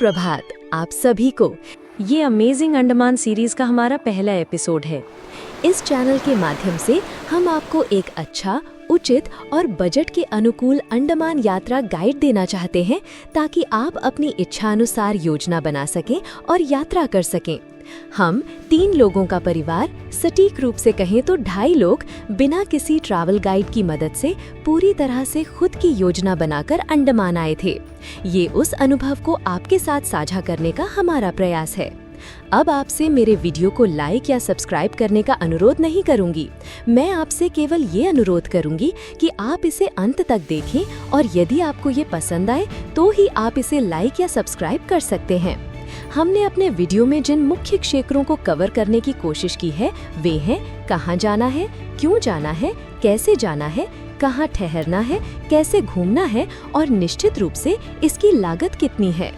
सुप्रभात आप सभी को। ये अमेजिंग अंडमान सीरीज का हमारा पहला एपिसोड है। इस चैनल के माध्यम से हम आपको एक अच्छा, उचित और बजट के अनुकूल अंडमान यात्रा गाइड देना चाहते हैं ताकि आप अपनी इच्छा अनुसार योजना बना सकें और यात्रा कर सकें। हम 3 लोगों का परिवार, सटीक रूप से कहें तो 2.5 लोग, बिना किसी ट्रैवल गाइड की मदद से पूरी तरह से खुद की योजना बनाकर अंडमान आए थे। ये उस अनुभव को आपके साथ साझा करने का हमारा प्रयास है। अब आपसे मेरे वीडियो को लाइक या सब्सक्राइब करने का अनुरोध नहीं करूंगी। मैं आपसे केवल ये अनुरोध करूंगी कि आप इसे अंत तक देखें और यदि आपको ये पसंद आए तो ही आप इसे लाइक या सब्सक्राइब कर सकते हैं। हमने अपने वीडियो में जिन मुख्य क्षेत्रों को कवर करने की कोशिश की है वे हैं कहाँ जाना है, क्यों जाना है, कैसे जाना है, कहाँ ठहरना है, कैसे घूमना है और निश्चित रूप से इसकी लागत कितनी है।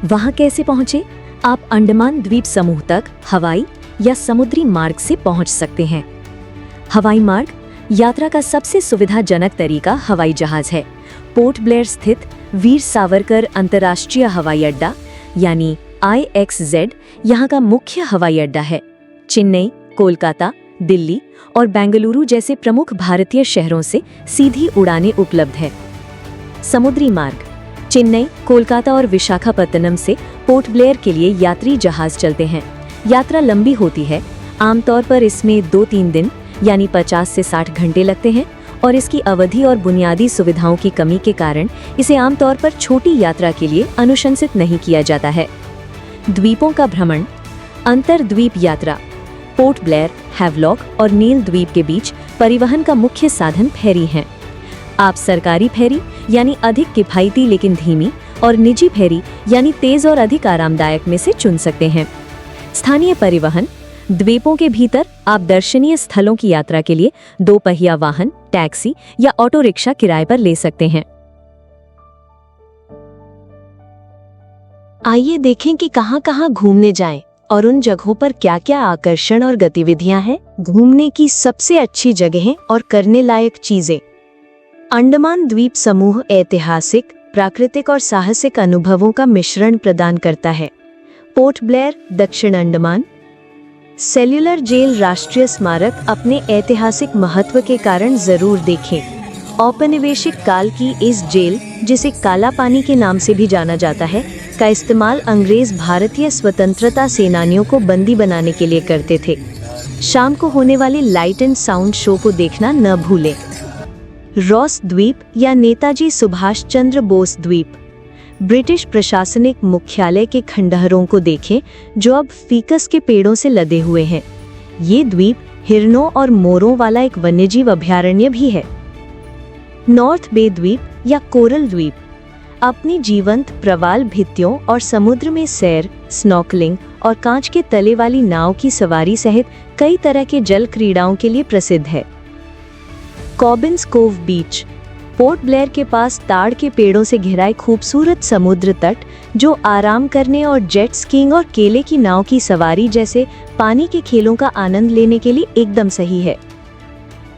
वहाँ कैसे पहुँचे? आप अंडमान द्वीप समूह तक हवाई या समुद्री मार्ग से पहुँच सकते हैं। हवाई मार्ग यात्रा का सबसे सुविधाजनक तरीका हवाई जहाज है। पोर्ट ब्लेयर स्थित वीर सावरकर अंतर्राष्ट्रीय हवाई अड्डा यानी IXZ यहाँ का मुख्य हवाई अड्डा है। चेन्नई, कोलकाता, दिल्ली और बेंगलुरु जैसे प्रमुख भारतीय शहरों से सीधी उड़ानें उपलब्ध है। समुद्री मार्ग चेन्नई, कोलकाता और विशाखापत्तनम से पोर्ट ब्लेयर के लिए यात्री जहाज चलते हैं। यात्रा लंबी होती है, आमतौर पर इसमें 2-3 दिन यानी 50 से 60 घंटे लगते हैं और इसकी अवधि और बुनियादी सुविधाओं की कमी के कारण इसे आमतौर पर छोटी यात्रा के लिए अनुशंसित नहीं किया जाता है। द्वीपों का भ्रमण अंतर द्वीप यात्रा पोर्ट ब्लेयर, हैवलॉक और नील द्वीप के बीच परिवहन का मुख्य साधन फेरी है। आप सरकारी फेरी यानी अधिक किफायती लेकिन धीमी और निजी फेरी यानी तेज और अधिक आरामदायक में से चुन सकते हैं। स्थानीय परिवहन द्वीपों के भीतर आप दर्शनीय स्थलों की यात्रा के लिए 2 पहिया वाहन, टैक्सी या ऑटो रिक्शा किराए पर ले सकते हैं। आइए देखें कि कहां-कहां घूमने जाएं और उन जगहों पर क्या-क्या आकर्षण और गतिविधियां हैं। घूमने की सबसे अच्छी जगहें और करने लायक चीजें। अंडमान द्वीप समूह ऐतिहासिक, प्राकृतिक और साहसिक अनुभवों का मिश्रण प्रदान करता है। पोर्ट ब्लेयर, दक्षिण अंडमान। सेल्युलर जेल राष्ट्रीय स्मारक अपने ऐतिहासिक महत्व के कारण जरूर देखें। औपनिवेशिक काल की इस जेल, जिसे काला पानी के नाम से भी जाना जाता है, का इस्तेमाल अंग्रेज भारतीय स्वतंत्रता सेनानियों को बंदी बनाने के लिए करते थे। शाम को होने वाले लाइट एंड साउंड शो को देखना न भूलें। रॉस द्वीप या नेताजी सुभाष चंद्र बोस द्वीप ब्रिटिश प्रशासनिक मुख्यालय के खंडहरों को देखें जो अब फीकस के पेड़ों से लदे हुए हैं। ये द्वीप हिरणों और मोरों वाला एक वन्यजीव अभयारण्य भी है। नॉर्थ बे द्वीप या कोरल द्वीप अपनी जीवंत प्रवाल भित्तियों और समुद्र में सैर, स्नॉर्कलिंग और कांच के तले वाली नाव की सवारी सहित कई तरह के जल क्रीड़ाओं के लिए प्रसिद्ध है। कॉबिन्स कोव बीच पोर्ट ब्लेयर के पास ताड़ के पेड़ों से घिरा एक खूबसूरत समुद्र तट जो आराम करने और जेट स्कीइंग और केले की नाव की सवारी जैसे पानी के खेलों का आनंद लेने के लिए एकदम सही है।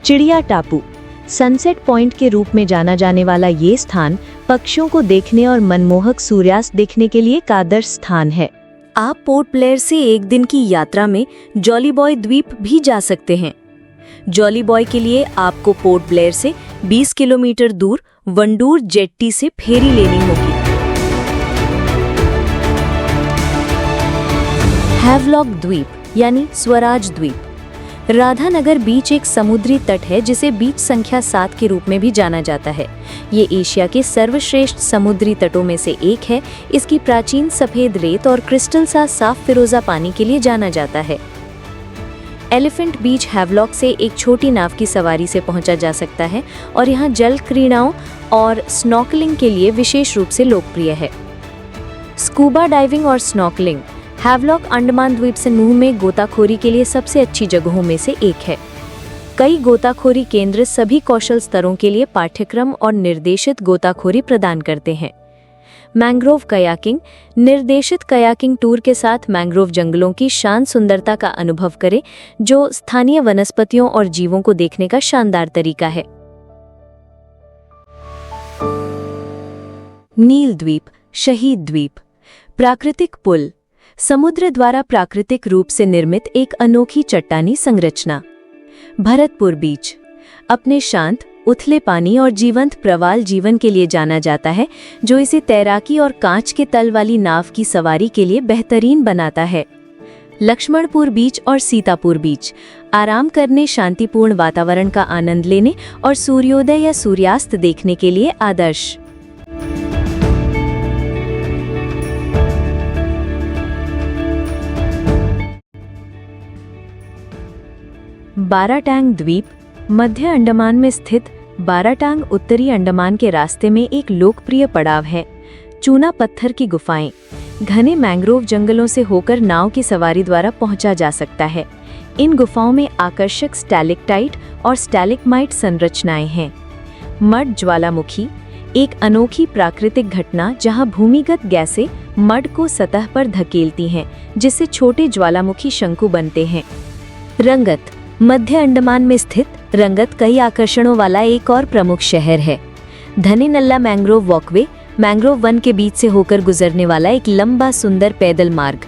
चिड़िया टापू सनसेट पॉइंट के रूप में जाना जाने वाला ये स्थान पक्षियों को देखने और मनमोहक सूर्यास्त देखने के लिए एक आदर्श स्थान है। आप पोर्ट ब्लेयर से 1 दिन की यात्रा में जॉली बॉय द्वीप भी जा सकते हैं। जॉली बॉय के लिए आपको पोर्ट ब्लेयर से 20 किलोमीटर दूर वंडूर जेट्टी से फेरी लेनी होगी। हैवलॉक द्वीप यानी स्वराज द्वीप राधानगर बीच एक समुद्री तट है जिसे बीच संख्या 7 के रूप में भी जाना जाता है। ये एशिया के सर्वश्रेष्ठ समुद्री तटों में से एक है। इसकी प्राचीन सफेद रेत और क्रिस्टल सा साफ फिरोजा पानी के लिए जाना जाता है। एलिफेंट बीच हैवलॉक से एक छोटी नाव की सवारी से पहुंचा जा सकता है और यहाँ जल क्रीड़ाओं और स्नॉर्कलिंग के लिए विशेष रूप से लोकप्रिय है। स्कूबा डाइविंग और स्नॉर्कलिंग हैवलॉक अंडमान द्वीप समूह में गोताखोरी के लिए सबसे अच्छी जगहों में से एक है। कई गोताखोरी केंद्र सभी कौशल स्तरों के लिए पाठ्यक्रम और निर्देशित गोताखोरी प्रदान करते हैं। मैंग्रोव कयाकिंग निर्देशित कयाकिंग टूर के साथ मैंग्रोव जंगलों की शांत सुंदरता का अनुभव करें जो स्थानीय वनस्पतियों और जीवों को देखने का शानदार तरीका है। नील द्वीप, शहीद द्वीप। प्राकृतिक पुल, समुद्र द्वारा प्राकृतिक रूप से निर्मित एक अनोखी चट्टानी संरचना। भरतपुर बीच, अपने शांत, उथले पानी और जीवंत प्रवाल जीवन के लिए जाना जाता है, जो इसे तैराकी और कांच के तल वाली नाव की सवारी के लिए बेहतरीन बनाता है। लक्ष्मणपुर बीच और सीतापुर बीच, आराम करने, शांतिपूर्ण वातावरण का आनंद लेने और सूर्योदय या सूर्यास्त देखने के लिए आदर्श। बाराटांग द्वीप, मध्य अंडमान में स्थित बाराटांग उत्तरी अंडमान के रास्ते में एक लोकप्रिय पड़ाव है। चूना पत्थर की गुफाएं, घने मैंग्रोव जंगलों से होकर नाव की सवारी द्वारा पहुंचा जा सकता है। इन गुफाओं में आकर्षक स्टैलेक्टाइट और स्टैलेग्माइट संरचनाएं हैं। मड ज्वालामुखी, एक अनोखी प्राकृतिक घटना जहां भूमिगत गैसें मड को सतह पर धकेलती हैं, जिससे छोटे ज्वालामुखी शंकु बनते हैं। रंगत, मध्य अंडमान में स्थित रंगत कई आकर्षणों वाला एक और प्रमुख शहर है। धनेनल्ला मैंग्रोव वॉकवे, मैंग्रोव वन के बीच से होकर गुजरने वाला एक लंबा सुंदर पैदल मार्ग।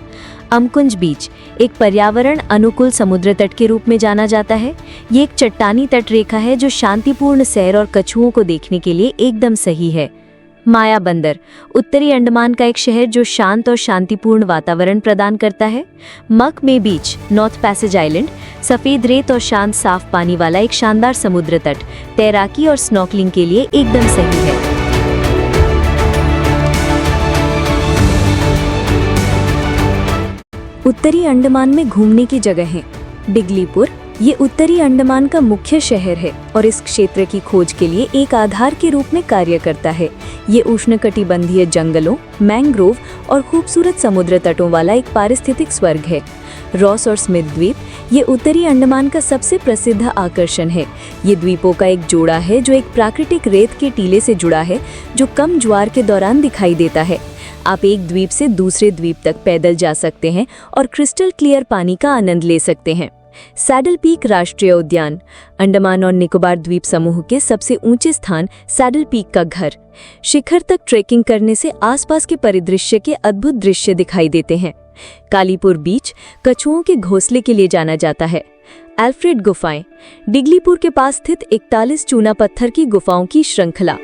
अमकुंज बीच, एक पर्यावरण अनुकूल समुद्र तट के रूप में जाना जाता है। ये एक चट्टानी तट रेखा है जो शांतिपूर्ण सैर और कछुओं को देखने के लिए एकदम सही है। माया बंदर, उत्तरी अंडमान का एक शहर जो शांत और शांतिपूर्ण वातावरण प्रदान करता है। मक मे बीच, नॉर्थ पैसेज आइलैंड, सफेद रेत और शांत साफ पानी वाला एक शानदार समुद्र तट, तैराकी और स्नॉर्कलिंग के लिए एकदम सही है। उत्तरी अंडमान में घूमने की जगह है। डिगलीपुर, ये उत्तरी अंडमान का मुख्य शहर है और इस क्षेत्र की खोज के लिए एक आधार के रूप में कार्य करता है। ये उष्णकटिबंधीय जंगलों, मैंग्रोव और खूबसूरत समुद्र तटों वाला एक पारिस्थितिक स्वर्ग है। रॉस और स्मिथ द्वीप, ये उत्तरी अंडमान का सबसे प्रसिद्ध आकर्षण है। ये द्वीपों का एक जोड़ा है जो एक प्राकृतिक रेत के टीले से जुड़ा है, जो कम ज्वार के दौरान दिखाई देता है। आप एक द्वीप से दूसरे द्वीप तक पैदल जा सकते हैं और क्रिस्टल क्लियर पानी का आनंद ले सकते हैं। सैडल पीक राष्ट्रीय उद्यान, अंडमान और निकोबार द्वीप समूह के सबसे ऊंचे स्थान सैडल पीक का घर। शिखर तक ट्रेकिंग करने से आसपास के परिदृश्य के अद्भुत दृश्य दिखाई देते हैं। कालीपुर बीच, कछुओं के घोंसले के लिए जाना जाता है। एल्फ्रेड गुफाएं, डिगलीपुर के पास स्थित 41 चूना पत्थर की गुफाओं की श्रृंखला।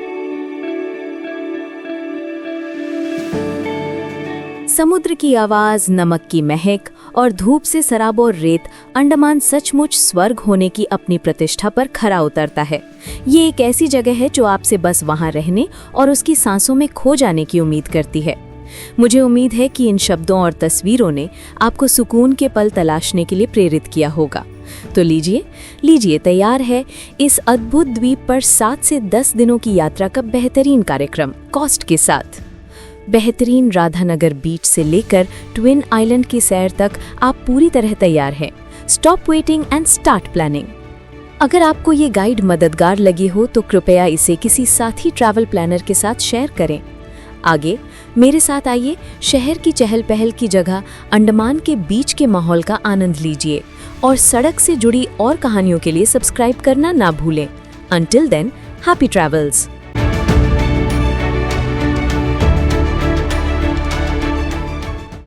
समुद्र की आवाज, नमक की महक और धूप से सराबोर रेत, अंडमान सचमुच स्वर्ग होने की अपनी प्रतिष्ठा पर खरा उतरता है। ये एक ऐसी जगह है जो आपसे बस वहां रहने और उसकी सांसों में खो जाने की उम्मीद करती है। मुझे उम्मीद है कि इन शब्दों और तस्वीरों ने आपको सुकून के पल तलाशने के लिए प्रेरित किया होगा। तो लीजिए तैयार है इस अद्भुत द्वीप पर 7 से 10 दिनों की यात्रा का बेहतरीन कार्यक्रम कॉस्ट के साथ। बेहतरीन राधानगर बीच से लेकर ट्विन आइलैंड की सैर तक आप पूरी तरह तैयार हैं। Stop waiting and start planning. अगर आपको ये गाइड मददगार लगी हो तो कृपया इसे किसी साथी ट्रैवल प्लानर के साथ शेयर करें। आगे मेरे साथ आइए, शहर की चहल पहल की जगह अंडमान के बीच के माहौल का आनंद लीजिए और सड़क से जुड़ी और कहानियों के लिए सब्सक्राइब करना ना भूलें। Until then, happy travels!